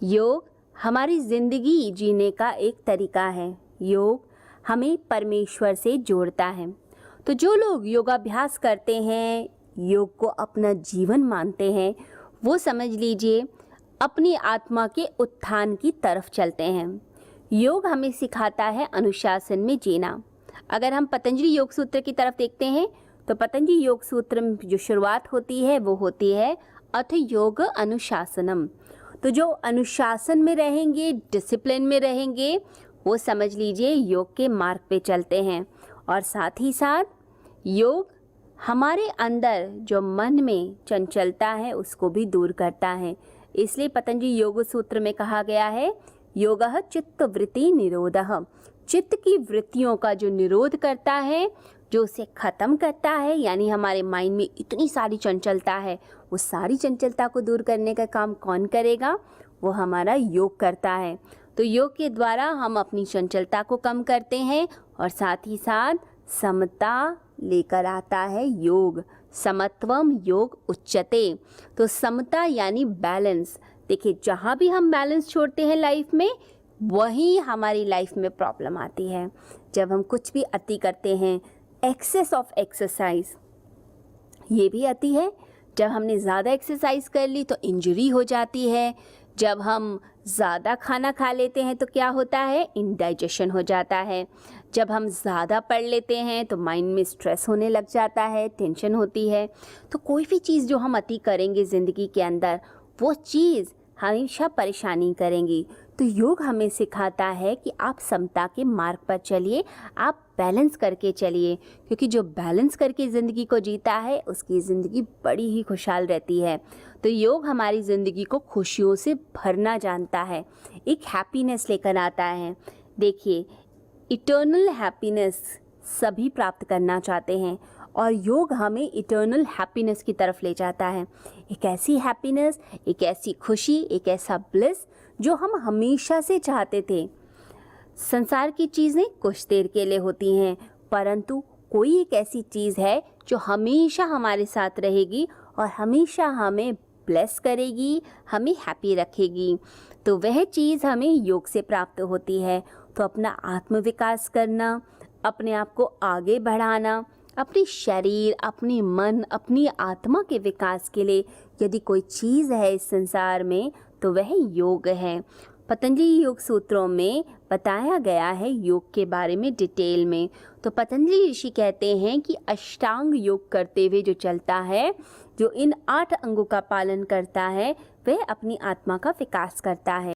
योग हमारी ज़िंदगी जीने का एक तरीका है। योग हमें परमेश्वर से जोड़ता है। तो जो लोग योगाभ्यास करते हैं, योग को अपना जीवन मानते हैं, वो समझ लीजिए अपनी आत्मा के उत्थान की तरफ चलते हैं। योग हमें सिखाता है अनुशासन में जीना। अगर हम पतंजलि योग सूत्र की तरफ देखते हैं तो पतंजलि योग सूत्र में जो शुरुआत होती है वो होती है अथ योग अनुशासनम। तो जो अनुशासन में रहेंगे, डिसिप्लिन में रहेंगे, वो समझ लीजिए योग के मार्ग पे चलते हैं। और साथ ही साथ योग हमारे अंदर जो मन में चंचलता है उसको भी दूर करता है। इसलिए पतंजलि योग सूत्र में कहा गया है योगः चित्त वृत्ति निरोधः। चित्त की वृत्तियों का जो निरोध करता है, जो उसे ख़त्म करता है, यानी हमारे माइंड में इतनी सारी चंचलता है, वो सारी चंचलता को दूर करने का काम कौन करेगा? वो हमारा योग करता है। तो योग के द्वारा हम अपनी चंचलता को कम करते हैं और साथ ही साथ समता लेकर आता है योग। समत्वम योग उच्यते। तो समता यानी बैलेंस। देखिए, जहाँ भी हम बैलेंस छोड़ते हैं लाइफ में, वहीं हमारी लाइफ में प्रॉब्लम आती है। जब हम कुछ भी अति करते हैं, एक्सेस ऑफ एक्सरसाइज, ये भी अति है। जब हमने ज़्यादा एक्सरसाइज कर ली तो इंजरी हो जाती है। जब हम ज़्यादा खाना खा लेते हैं तो क्या होता है? इंडाइजेशन हो जाता है। जब हम ज़्यादा पढ़ लेते हैं तो माइंड में स्ट्रेस होने लग जाता है, टेंशन होती है। तो कोई भी चीज़ जो हम अति करेंगे ज़िंदगी के अंदर, वो चीज़ हमेशा परेशानी करेंगी। तो योग हमें सिखाता है कि आप समता के मार्ग पर चलिए, आप बैलेंस करके चलिए, क्योंकि जो बैलेंस करके ज़िंदगी को जीता है उसकी ज़िंदगी बड़ी ही खुशहाल रहती है। तो योग हमारी ज़िंदगी को खुशियों से भरना जानता है, एक हैप्पीनेस लेकर आता है। देखिए, इटर्नल हैप्पीनेस सभी प्राप्त करना चाहते हैं और योग हमें इटर्नल हैप्पीनेस की तरफ ले जाता है। एक ऐसी हैप्पीनेस, एक ऐसी खुशी, एक ऐसा ब्लिस जो हम हमेशा से चाहते थे। संसार की चीज़ें कुछ देर के लिए होती हैं, परंतु कोई एक ऐसी चीज़ है जो हमेशा हमारे साथ रहेगी और हमेशा हमें ब्लेस करेगी, हमें हैप्पी रखेगी। तो वह चीज़ हमें योग से प्राप्त होती है। तो अपना आत्मविकास करना, अपने आप को आगे बढ़ाना, अपने शरीर, अपने मन, अपनी आत्मा के विकास के लिए यदि कोई चीज़ है इस संसार में तो वह योग है। पतंजलि योग सूत्रों में बताया गया है योग के बारे में डिटेल में। तो पतंजलि ऋषि कहते हैं कि अष्टांग योग करते हुए जो चलता है, जो इन 8 अंगों का पालन करता है, वह अपनी आत्मा का विकास करता है।